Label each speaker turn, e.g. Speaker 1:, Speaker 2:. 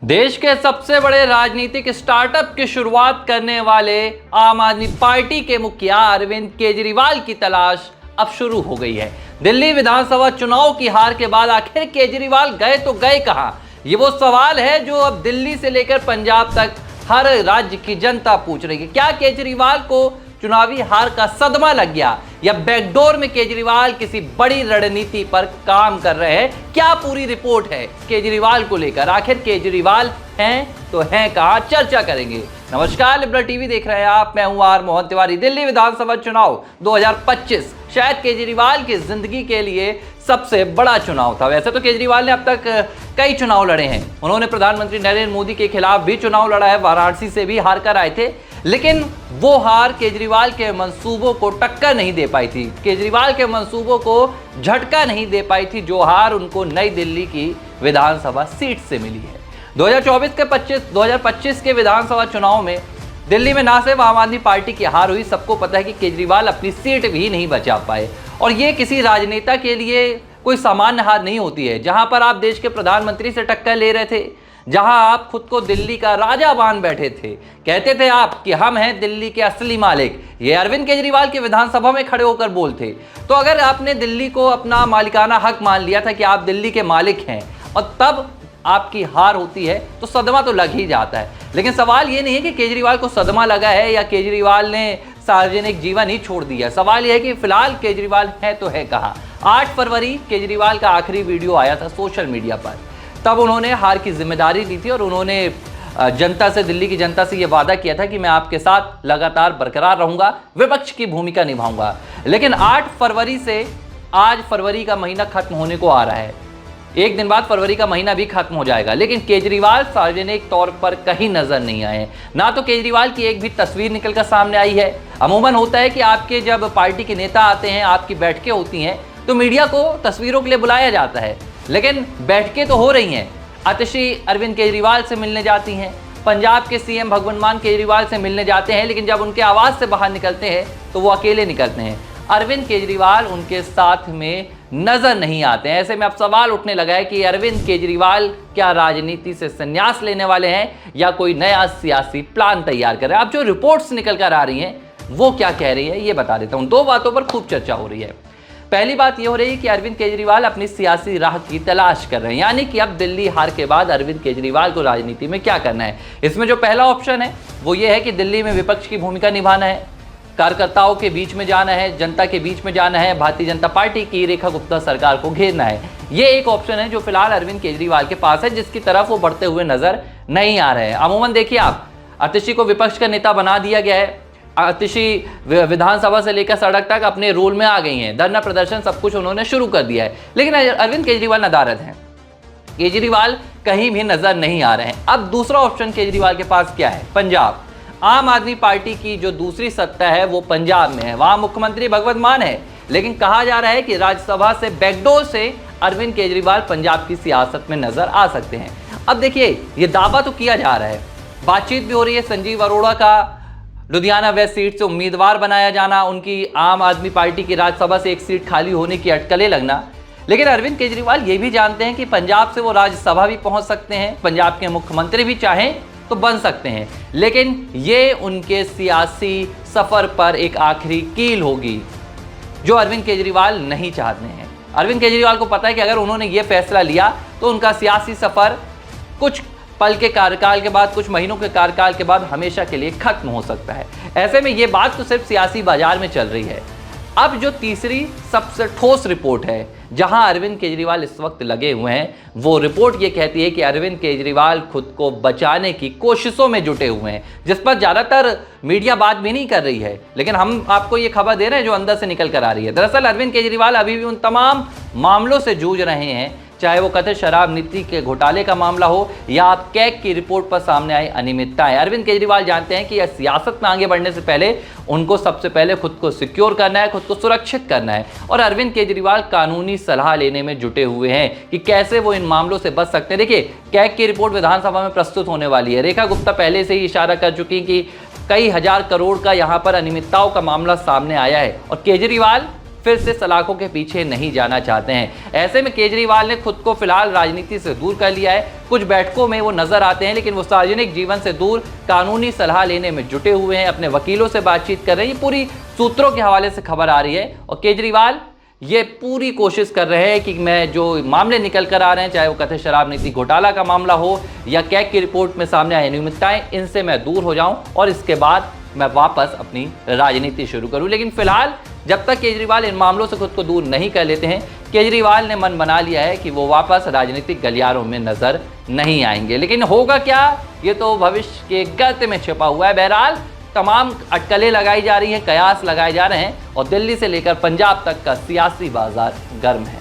Speaker 1: देश के सबसे बड़े राजनीतिक स्टार्टअप की शुरुआत करने वाले आम आदमी पार्टी के मुखिया अरविंद केजरीवाल की तलाश अब शुरू हो गई है। दिल्ली विधानसभा चुनाव की हार के बाद आखिर केजरीवाल गए तो गए कहां? ये वो सवाल है जो अब दिल्ली से लेकर पंजाब तक हर राज्य की जनता पूछ रही है। क्या केजरीवाल को चुनावी हार का सदमा लग गया या बैकडोर में केजरीवाल किसी बड़ी रणनीति पर काम कर रहे हैं? क्या पूरी रिपोर्ट है केजरीवाल को लेकर? आखिर केजरीवाल हैं तो हैं कहां? चर्चा करेंगे। नमस्कार, लिबरल टीवी देख रहे हैं आप। मैं हूं आर मोहन तिवारी। दिल्ली विधानसभा चुनाव 2025 शायद केजरीवाल की जिंदगी के लिए सबसे बड़ा चुनाव था। वैसे तो केजरीवाल ने अब तक कई चुनाव लड़े हैं। उन्होंने प्रधानमंत्री नरेंद्र मोदी के खिलाफ भी चुनाव लड़ा है, वाराणसी से भी हार कर आए थे, लेकिन वो हार केजरीवाल के मंसूबों को टक्कर नहीं दे पाई थी, केजरीवाल के मंसूबों को झटका नहीं दे पाई थी, जो हार उनको नई दिल्ली की विधानसभा सीट से मिली है। 2025 के विधानसभा चुनाव में दिल्ली में ना सिर्फ आम आदमी पार्टी की हार हुई, सबको पता है कि केजरीवाल अपनी सीट भी नहीं बचा पाए। और ये किसी राजनेता के लिए कोई सामान्य हार नहीं होती है। जहां पर आप देश के प्रधानमंत्री से टक्कर ले रहे थे, जहां आप खुद को दिल्ली का राजा मान बैठे थे, कहते थे आप कि हम हैं दिल्ली के असली मालिक, ये अरविंद केजरीवाल के विधानसभा में खड़े होकर बोलते। तो अगर आपने दिल्ली को अपना मालिकाना हक मान लिया था कि आप दिल्ली के मालिक हैं और तब आपकी हार होती है तो सदमा तो लग ही जाता है। लेकिन सवाल ये नहीं है कि केजरीवाल को सदमा लगा है या केजरीवाल ने सार्वजनिक जीवन ही छोड़ दिया। सवाल यह है कि फिलहाल केजरीवाल है तो है कहां? 8 फरवरी केजरीवाल का आखिरी वीडियो आया था सोशल मीडिया पर। तब उन्होंने हार की जिम्मेदारी ली थी और उन्होंने जनता से, दिल्ली की जनता से ये वादा किया था कि मैं आपके साथ लगातार बरकरार रहूंगा, विपक्ष की भूमिका निभाऊंगा। लेकिन 8 फरवरी से आज फरवरी का महीना खत्म होने को आ रहा है। एक दिन बाद फरवरी का महीना भी खत्म हो जाएगा, लेकिन केजरीवाल सार्वजनिक तौर पर कहीं नजर नहीं आए। ना तो केजरीवाल की एक भी तस्वीर निकलकर सामने आई है। अमूमन होता है कि आपके जब पार्टी के नेता आते हैं, आपकी बैठकें होती हैं, तो मीडिया को तस्वीरों के लिए बुलाया जाता है, लेकिन बैठकें तो हो रही हैं। आतिशी अरविंद केजरीवाल से मिलने जाती हैं, पंजाब के सीएम भगवंत मान केजरीवाल से मिलने जाते हैं, लेकिन जब उनके आवास से बाहर निकलते हैं तो वो अकेले निकलते हैं। अरविंद केजरीवाल उनके साथ में नजर नहीं आते हैं। ऐसे में अब सवाल उठने लगा है कि अरविंद केजरीवाल क्या राजनीति से संन्यास लेने वाले हैं या कोई नया सियासी प्लान तैयार कर रहे हैं? अब जो रिपोर्ट्स निकल कर आ रही हैं वो क्या कह रही है ये बता देता हूं। 2 बातों पर खूब चर्चा हो रही है। पहली बात ये हो रही है कि अरविंद केजरीवाल अपनी सियासी राह की तलाश कर रहे हैं, यानी कि अब दिल्ली हार के बाद अरविंद केजरीवाल को राजनीति में क्या करना है। इसमें जो पहला ऑप्शन है वो ये है कि दिल्ली में विपक्ष की भूमिका निभाना है, कार्यकर्ताओं के बीच में जाना है, जनता के बीच में जाना है, भारतीय जनता पार्टी की रेखा गुप्ता सरकार को घेरना है। ये एक ऑप्शन है जो फिलहाल अरविंद केजरीवाल के पास है, जिसकी तरफ वो बढ़ते हुए नजर नहीं आ रहे हैं। अमूमन देखिए आप, आतिशी को विपक्ष का नेता बना दिया गया है। आतिशी विधानसभा से लेकर सड़क तक अपने रोल में आ गई हैं, धरना प्रदर्शन सब कुछ उन्होंने शुरू कर दिया है, लेकिन अरविंद केजरीवाल नदारद हैं। केजरीवाल कहीं भी नजर नहीं आ रहे हैं। अब दूसरा ऑप्शन केजरीवाल के पास क्या है? पंजाब। आम आदमी पार्टी की जो दूसरी सत्ता है वो पंजाब में है, वहां मुख्यमंत्री भगवंत मान है, लेकिन कहा जा रहा है कि राज्यसभा से बैकडोर से अरविंद केजरीवाल पंजाब की सियासत में नजर आ सकते हैं। अब देखिए, ये दावा तो किया जा रहा है, बातचीत भी हो रही है। संजीव अरोड़ा का लुधियाना वेस्ट सीट से उम्मीदवार बनाया जाना, उनकी आम आदमी पार्टी की राज्यसभा से एक सीट खाली होने की अटकलें लगना, लेकिन अरविंद केजरीवाल ये भी जानते हैं कि पंजाब से वो राज्यसभा भी पहुंच सकते हैं, पंजाब के मुख्यमंत्री भी चाहें तो बन सकते हैं, लेकिन ये उनके सियासी सफर पर एक आखिरी कील होगी जो अरविंद केजरीवाल नहीं चाहते हैं। अरविंद केजरीवाल को पता है कि अगर उन्होंने ये फैसला लिया तो उनका सियासी सफर कुछ पल के कार्यकाल के बाद, कुछ महीनों के कार्यकाल के बाद हमेशा के लिए खत्म हो सकता है। ऐसे में ये बात तो सिर्फ सियासी बाजार में चल रही है। अब जो तीसरी सबसे ठोस रिपोर्ट है जहां अरविंद केजरीवाल इस वक्त लगे हुए हैं, वो रिपोर्ट ये कहती है कि अरविंद केजरीवाल खुद को बचाने की कोशिशों में जुटे हुए हैं, जिस पर ज़्यादातर मीडिया बात भी नहीं कर रही है, लेकिन हम आपको ये खबर दे रहे हैं जो अंदर से निकल कर आ रही है। दरअसल अरविंद केजरीवाल अभी भी उन तमाम मामलों से जूझ रहे हैं, चाहे वो कथित शराब नीति के घोटाले का मामला हो या आप कैग की रिपोर्ट पर सामने आई अनियमितताएं। अरविंद केजरीवाल जानते हैं कि यह सियासत में आगे बढ़ने से पहले उनको सबसे पहले खुद को सिक्योर करना है, खुद को सुरक्षित करना है, और अरविंद केजरीवाल कानूनी सलाह लेने में जुटे हुए हैं कि कैसे वो इन मामलों से बच सकते हैं। देखिए, कैग की रिपोर्ट विधानसभा में प्रस्तुत होने वाली है। रेखा गुप्ता पहले से ही इशारा कर चुकी कि कई हजार करोड़ का यहाँ पर अनियमितताओं का मामला सामने आया है और केजरीवाल फिर से सलाखों के पीछे नहीं जाना चाहते हैं। ऐसे में केजरीवाल ने खुद को फिलहाल राजनीति से दूर कर लिया है। कुछ बैठकों में वो नजर आते हैं, लेकिन वो सार्वजनिक जीवन से दूर कानूनी सलाह लेने में जुटे हुए हैं, अपने वकीलों से बातचीत कर रहे हैं। ये पूरी सूत्रों के हवाले से खबर आ रही है और केजरीवाल ये पूरी कोशिश कर रहे हैं कि मैं जो मामले निकल कर आ रहे हैं, चाहे वो कथित शराब नीति घोटाला का मामला हो या कैग की रिपोर्ट में सामने आई अनियमितताएं, इनसे मैं दूर हो जाऊं और इसके बाद मैं वापस अपनी राजनीति शुरू करूं। लेकिन फिलहाल जब तक केजरीवाल इन मामलों से खुद को दूर नहीं कर लेते हैं, केजरीवाल ने मन बना लिया है कि वो वापस राजनीतिक गलियारों में नजर नहीं आएंगे। लेकिन होगा क्या, ये तो भविष्य के गर्त में छिपा हुआ है। बहरहाल तमाम अटकलें लगाई जा रही हैं, कयास लगाए जा रहे हैं और दिल्ली से लेकर पंजाब तक का सियासी बाजार गर्म है।